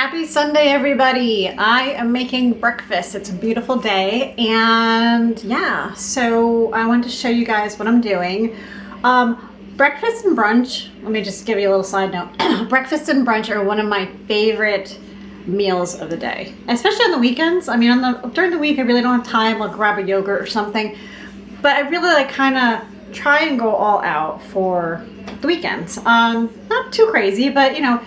Happy Sunday, everybody. I am making breakfast. It's a beautiful day, and yeah, so I want to show you guys what I'm doing. Breakfast and brunch, let me just give you a little side note. Breakfast and brunch are one of my favorite meals of the day, especially on the weekends. I mean, during the week, I really don't have time. I'll grab a yogurt or something, but I really like kind of try and go all out for the weekends. Not too crazy, but you know,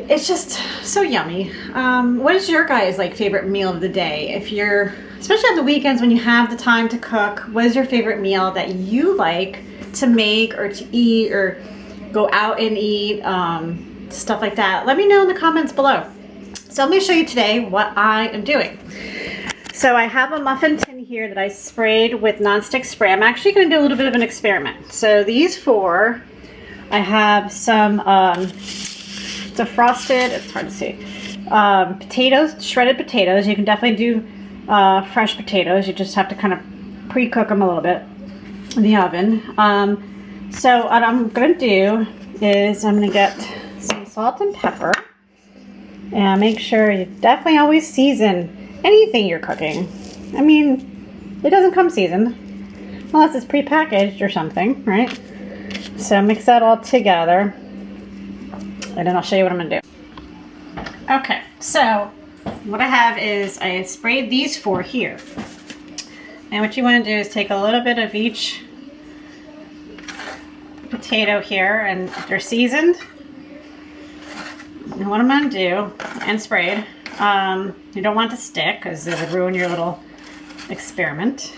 it's just so yummy. What is your guys' favorite meal of the day? If you're, especially on the weekends when you have the time to cook, what is your favorite meal that you like to make or to eat or go out and eat, stuff like that? Let me know in the comments below. So let me show you today what I am doing. So I have a muffin tin here that I sprayed with nonstick spray. I'm actually going to do a little bit of an experiment. So these four, I have some it's a frosted, it's hard to see, potatoes, shredded potatoes. You can definitely do fresh potatoes. You just have to kind of pre-cook them a little bit in the oven. So what I'm going to do is I'm going to get some salt and pepper. And make sure you definitely always season anything you're cooking. I mean, it doesn't come seasoned unless it's pre-packaged or something, right? So mix that all together. And then I'll show you what I'm gonna do. Okay, so what I have is I sprayed these four here. And what you wanna do is take a little bit of each potato here, and if they're seasoned, and what I'm gonna do, and sprayed, you don't want it to stick because it would ruin your little experiment.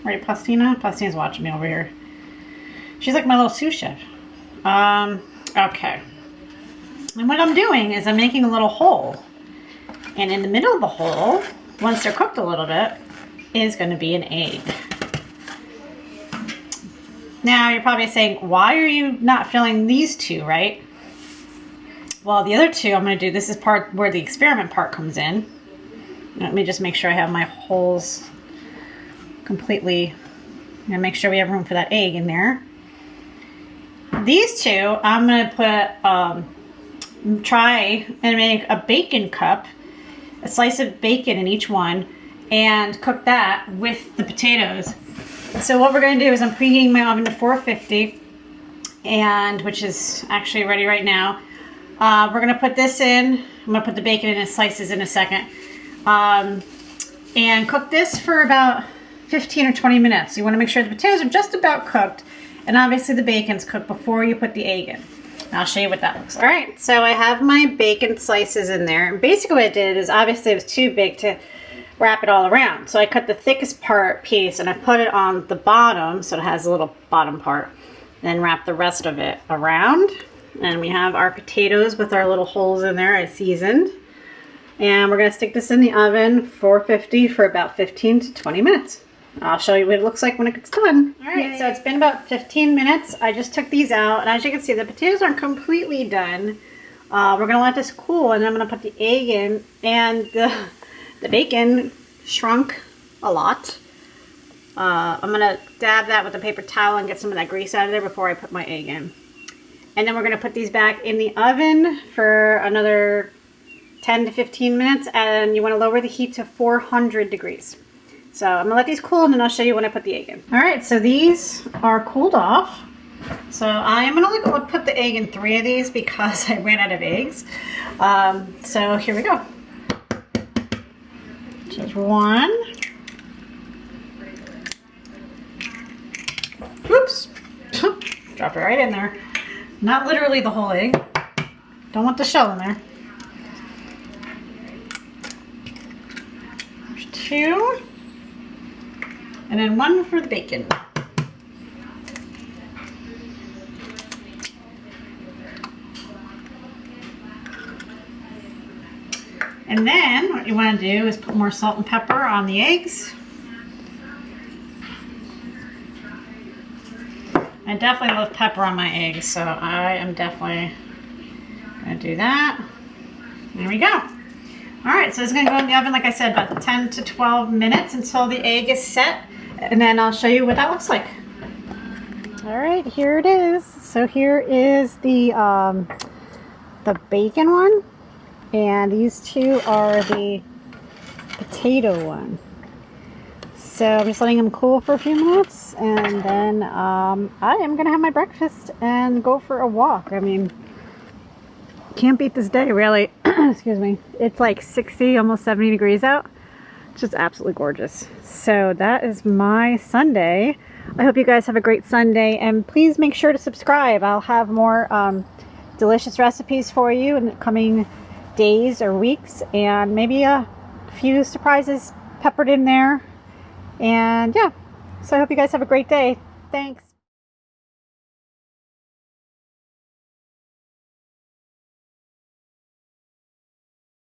Right, Pastina? Pastina's watching me over here. She's like my little sous chef. Okay. And what I'm doing is I'm making a little hole. And in the middle of the hole, once they're cooked a little bit, is going to be an egg. Now, you're probably saying, why are you not filling these two, right? Well, the other two I'm going to do, this is part where the experiment part comes in. Let me just make sure I have my holes completely, and make sure we have room for that egg in there. These two, I'm going to put, try and make a bacon cup, a slice of bacon in each one, and cook that with the potatoes. So what we're going to do is I'm preheating my oven to 450, and which is actually ready right now. We're going to put this in. I'm going to put the bacon in and slices in a second. And cook this for about 15 or 20 minutes. You want to make sure the potatoes are just about cooked. And obviously the bacon's cooked before you put the egg in. I'll show you what that looks like. All right, so I have my bacon slices in there. And basically what I did is, obviously it was too big to wrap it all around. So I cut the thickest piece and I put it on the bottom so it has a little bottom part. Then wrap the rest of it around. And we have our potatoes with our little holes in there I seasoned. And we're gonna stick this in the oven, 450, for about 15 to 20 minutes. I'll show you what it looks like when it gets done. All right, yay. So it's been about 15 minutes. I just took these out, and as you can see, the potatoes aren't completely done. We're gonna let this cool, and then I'm gonna put the egg in, and the bacon shrunk a lot. I'm gonna dab that with a paper towel and get some of that grease out of there before I put my egg in. And then we're gonna put these back in the oven for another 10 to 15 minutes, and you wanna lower the heat to 400 degrees. So I'm gonna let these cool, and then I'll show you when I put the egg in. All right, so these are cooled off. So I am gonna put the egg in 3 of these because I ran out of eggs. So here we go. Just 1. Oops, dropped it right in there. Not literally the whole egg. Don't want the shell in there. There's 2. And then 1 for the bacon. And then what you want to do is put more salt and pepper on the eggs. I definitely love pepper on my eggs, so I am definitely going to do that. There we go. All right, so it's going to go in the oven, like I said, about 10 to 12 minutes until the egg is set. And then I'll show you what that looks like. All right, here it is. So here is the the bacon one, and these two are the potato one. So I'm just letting them cool for a few minutes, and then I am gonna have my breakfast and go for a walk. I mean, can't beat this day, really. Excuse me. It's like 60, almost 70 degrees out. It's just absolutely gorgeous. So that is my Sunday. I hope you guys have a great Sunday, and please make sure to subscribe. I'll have more delicious recipes for you in the coming days or weeks, and maybe a few surprises peppered in there. And yeah, so I hope you guys have a great day. Thanks.